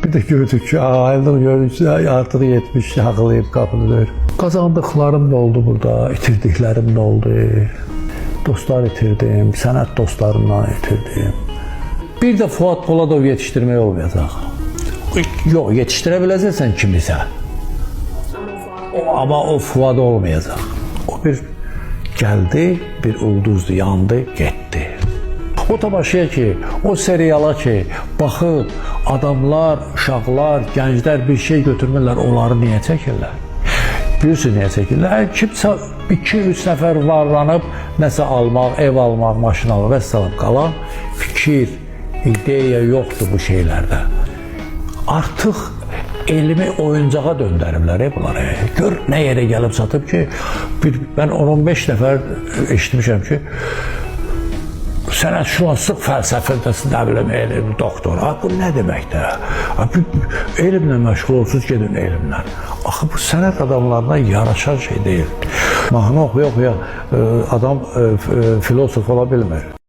Bir də gördük ki, aydın gördük ki, artıq 70 haqlayıb qapını döyür. Qazandıqlarım da oldu burada, itirdiklərim də oldu. Dostlar itirdim, sənət dostlarımdan itirdim. Bir də Fuad Poladov yetişdirmək olmayacaq. Yox, yetişdirə biləcəksən kimisə. Amma o Fuad olmayacaq. O bir gəldi, bir ulduzdu, yandı, getdi. O tamaşaya ki, o seriala ki, baxıb adamlar, uşaqlar, gənclər bir şey götürmürlər, onları niyə çəkirlər? Bilirsiniz niyə çəkirlər? Kimsə 2-3 nəfər varlanıb, nəsə almaq, ev almaq, maşın almaq, vəssalam, qalan fikir, ideya yoxdur bu şeylərdə. Artıq elmi oyuncağa döndəriblər bunları. Gör nə yerə gəlib çatıb ki, mən 10-15 nəfər eşitmişəm ki, sənətşünaslıq fəlsəfədəsi, nə bilim, elm, doktor. Bu nə deməkdir? Elmlə məşğul olsunuz, gedin elmlə. Axı, bu sənət adamlarına yaraşan şey deyil. Mahnı oxuya-oxuya adam filosof ola bilmir.